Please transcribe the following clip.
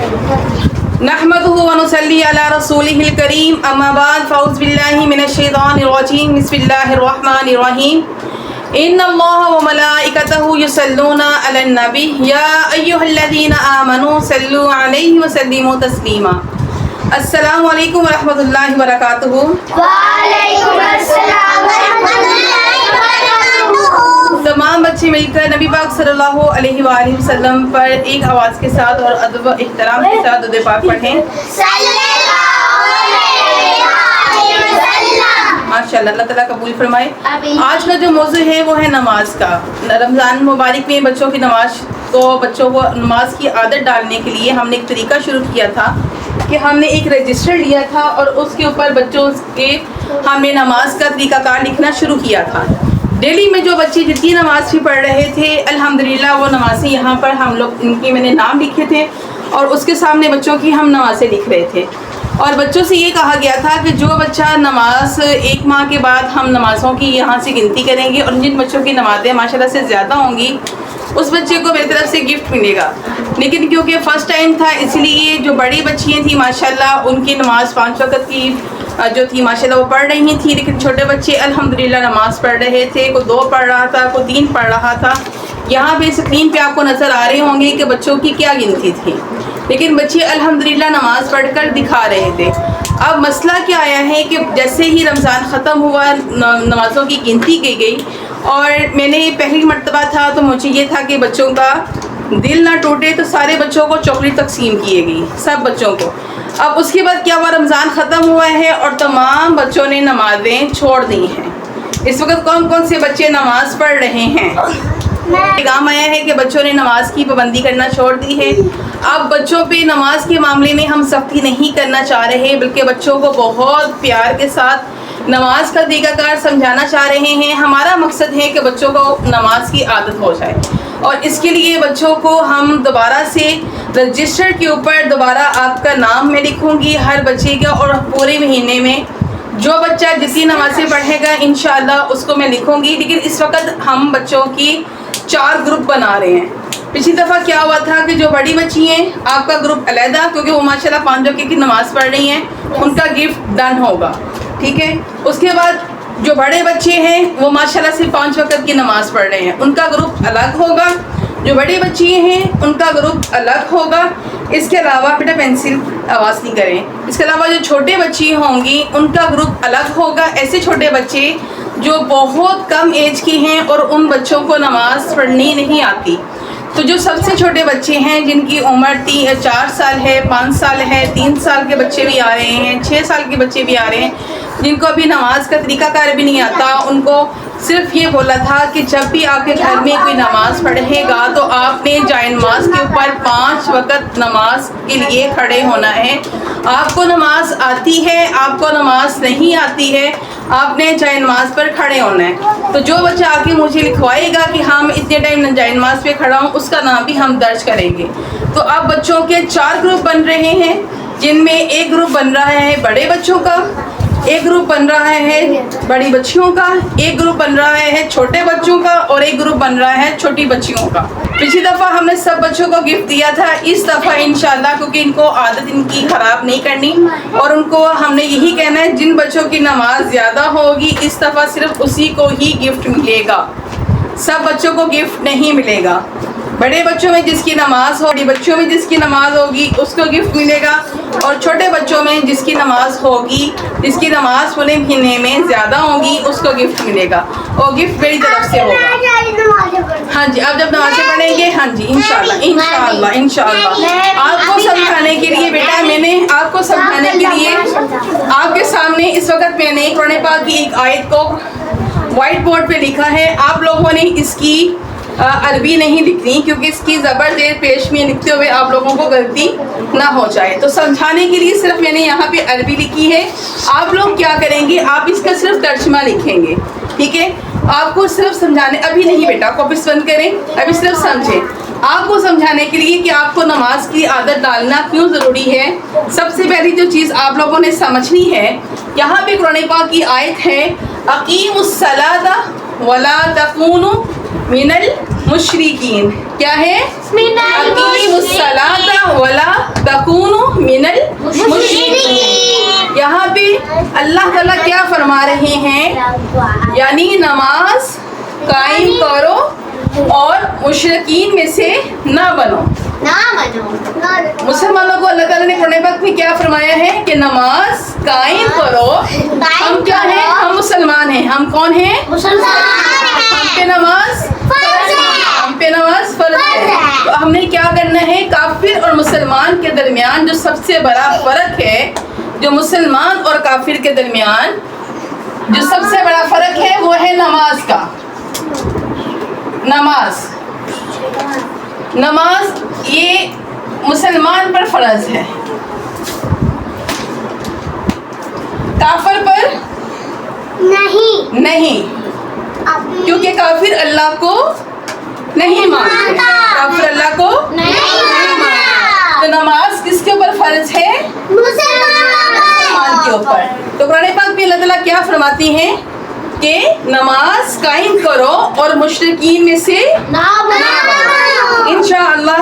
نحمده ونصلي على رسوله الكريم اما بعد فاعوذ بالله من الشيطان الرجيم بسم الله الرحمن الرحيم ان الله وملائكته يصلون على النبي يا ايها الذين امنوا صلوا عليه وسلموا تسليما السلام علیکم ورحمۃ اللہ وبرکاتہ. وعلیکم السلام ورحمۃ اللہ وبرکاتہ. تمام بچے مل کر نبی پاک صلی اللہ علیہ وآلہ وسلم پر ایک آواز کے ساتھ اور ادب و احترام کے ساتھ درود پاک پڑھیں. صلی اللہ علیہ وسلم. ماشاء اللہ, اللہ تعالیٰ قبول فرمائے. آمین. آج کا جو موضوع ہے وہ ہے نماز کا. رمضان مبارک میں بچوں کی نماز بچوں کو نماز کی عادت ڈالنے کے لیے ہم نے ایک طریقہ شروع کیا تھا کہ ہم نے ایک رجسٹر لیا تھا اور اس کے اوپر بچوں کے ہم نے نماز کا طریقہ کار لکھنا شروع کیا تھا. ڈیلی میں جو بچے جتنی نماز بھی پڑھ رہے تھے الحمدللہ وہ نمازیں یہاں پر ہم لوگ ان کی میں نے نام لکھے تھے اور اس کے سامنے بچوں کی ہم نمازیں لکھ رہے تھے. اور بچوں سے یہ کہا گیا تھا کہ جو بچہ نماز ایک ماہ کے بعد ہم نمازوں کی یہاں سے گنتی کریں گے اور جن بچوں کی نمازیں ماشاءاللہ سے زیادہ ہوں گی اس بچے کو میری طرف سے گفٹ ملے گا. لیکن کیونکہ فرسٹ ٹائم تھا اس لیے جو بڑی بچیاں تھیں ماشاءاللہ ان کی نماز 5 وقت کی جو تھی ماشاءاللہ وہ پڑھ رہی تھیں, لیکن چھوٹے بچے الحمدللہ نماز پڑھ رہے تھے. کوئی 2 پڑھ رہا تھا, کوئی 3 پڑھ رہا تھا. یہاں پہ اسکرین پہ آپ کو نظر آ رہے ہوں گے کہ بچوں کی کیا گنتی تھی, لیکن بچے الحمدللہ نماز پڑھ کر دکھا رہے تھے. اب مسئلہ کیا آیا ہے کہ جیسے ہی رمضان ختم ہوا نمازوں کی گنتی کی گئی اور میں نے پہلی مرتبہ تھا تو مجھے یہ تھا کہ بچوں کا دل نہ ٹوٹے تو سارے بچوں کو چاکلیٹ تقسیم کیے گئی, سب بچوں کو. اب اس کے بعد کیا ہوا, رمضان ختم ہوا ہے اور تمام بچوں نے نمازیں چھوڑ دی ہیں. اس وقت کون کون سے بچے نماز پڑھ رہے ہیں؟ پیغام آیا ہے کہ بچوں نے نماز کی پابندی کرنا چھوڑ دی ہے. اب بچوں پہ نماز کے معاملے میں ہم سختی نہیں کرنا چاہ رہے بلکہ بچوں کو بہت پیار کے ساتھ نماز کا طریقہ کار سمجھانا چاہ رہے ہیں. ہمارا مقصد ہے کہ بچوں کو نماز کی عادت ہو جائے اور اس کے لیے بچوں کو ہم دوبارہ سے رجسٹر کے اوپر دوبارہ آپ کا نام میں لکھوں گی ہر بچے کا, اور پورے مہینے میں جو بچہ جتنی نمازیں پڑھے گا انشاءاللہ اس کو میں لکھوں گی. لیکن اس وقت ہم بچوں کی 4 گروپ بنا رہے ہیں. پچھلی دفعہ کیا ہوا تھا کہ جو بڑی بچی ہیں آپ کا گروپ علیحدہ, کیونکہ وہ ماشاءاللہ 5 وقت کی نماز پڑھ رہی ہیں, ان کا گفٹ ڈن ہوگا, ٹھیک ہے. اس کے بعد جو بڑے بچے ہیں وہ ماشاءاللہ صرف 5 وقت کی نماز پڑھ رہے ہیں, ان کا گروپ الگ ہوگا. جو بڑے بچے ہیں ان کا گروپ الگ ہوگا. اس کے علاوہ بیٹا پینسل آواز نہیں کریں. اس کے علاوہ جو چھوٹے بچے ہوں گی ان کا گروپ الگ ہوگا. ایسے چھوٹے بچے جو بہت کم ایج کے ہیں اور ان بچوں کو نماز پڑھنی نہیں آتی, تو جو سب سے چھوٹے بچے ہیں جن کی عمر 4 سال ہے, 5 سال ہے, 3 سال کے بچے بھی آ رہے ہیں, 6 سال کے بچے بھی آ رہے ہیں, جن کو ابھی نماز کا طریقہ کار بھی نہیں آتا, ان کو صرف یہ بولا تھا کہ جب بھی آپ کے گھر میں کوئی نماز پڑھے گا تو آپ نے جائے نماز کے اوپر 5 وقت نماز کے لیے کھڑے ہونا ہے. آپ کو نماز آتی ہے, آپ کو نماز نہیں آتی ہے, آپ نے جائے نماز پر کھڑے ہونا ہے. تو جو بچہ آ کے مجھے لکھوائے گا کہ ہم اتنے ٹائم جائے نماز پہ کھڑا ہوں, اس کا نام بھی ہم درج کریں گے. تو اب بچوں کے 4 گروپ بن رہے ہیں, جن میں ایک گروپ بن رہا ہے بڑے بچوں کا, ایک گروپ بن رہا ہے بڑی بچیوں کا, ایک گروپ بن رہا ہے چھوٹے بچوں کا, اور ایک گروپ بن رہا ہے چھوٹی بچیوں کا. پچھلی دفعہ ہم نے سب بچوں کو گفٹ دیا تھا, اس دفعہ انشاءاللہ کیونکہ ان کو عادت ان کی خراب نہیں کرنی اور ان کو ہم نے یہی کہنا ہے جن بچوں کی نماز زیادہ ہوگی اس دفعہ صرف اسی کو ہی گفٹ ملے گا, سب بچوں کو گفٹ نہیں ملے گا. بڑے بچوں میں جس کی نماز ہوگی, بچوں میں جس کی نماز ہوگی اس کو گفٹ ملے گا, اور چھوٹے بچوں میں جس کی نماز ہوگی, جس کی نماز پورے مہینے میں زیادہ ہوگی اس کو گفٹ ملے گا, اور گفٹ میری طرف سے ہوگا. ہاں جی, آپ جب نمازیں پڑھیں گے ہاں جی انشاءاللہ انشاءاللہ انشاءاللہ آپ کو سمجھانے کے لیے بیٹا میں نے آپ کو سمجھانے کے لیے آپ کے سامنے اس وقت میں نے قرآن پاک کی ایک آیت کو وائٹ بورڈ پہ لکھا ہے. آپ لوگوں نے اس کی عربی نہیں لکھنی کیونکہ اس کی زبر زیر پیش میں لکھتے ہوئے آپ لوگوں کو غلطی نہ ہو جائے. تو سمجھانے کے لیے صرف میں نے یہاں پہ عربی لکھی ہے. آپ لوگ کیا کریں گے, آپ اس کا صرف ترجمہ لکھیں گے, ٹھیک ہے. آپ کو صرف سمجھانے, ابھی نہیں بیٹا کاپیز بند کریں, ابھی صرف سمجھیں. آپ کو سمجھانے کے لیے کہ آپ کو نماز کی عادت ڈالنا کیوں ضروری ہے, سب سے پہلی جو چیز آپ لوگوں نے سمجھنی ہے, یہاں پہ قرآن پاک کی آیت ہے اقیموا الصلاۃ ولا تکونوا من المشرکین. کیا ہے؟ اقیموا الصلاۃ ولا تکونوا یعنی نماز قائم کرو اور مشرکین میں سے نہ بنو. مسلمانوں کو اللہ تعالیٰ نے قرآن پاک میں کیا فرمایا ہے کہ نماز قائم کرو. ہم کیا ہیں؟ ہم مسلمان ہیں. ہم کون ہیں؟ ہم پہ نماز فرض ہے. تو ہم نے کیا کرنا ہے؟ کافر اور مسلمان کے درمیان جو سب سے بڑا فرق ہے، جو مسلمان اور کافر کے درمیان جو سب سے بڑا فرق ہے وہ ہے نماز کا. نماز یہ مسلمان پر فرض ہے، کافر پر نہیں، کیونکہ کافر اللہ کو نہیں مانتے. کافر اللہ کو نہیں مانتے. تو نماز کس کے اوپر فرض ہے؟ مسلمان کے اوپر. تو قرآن پاک میں اللہ تعالیٰ کیا فرماتی ہیں کہ نماز قائم کرو اور مشرکین میں سے نہ بنو. انشاءاللہ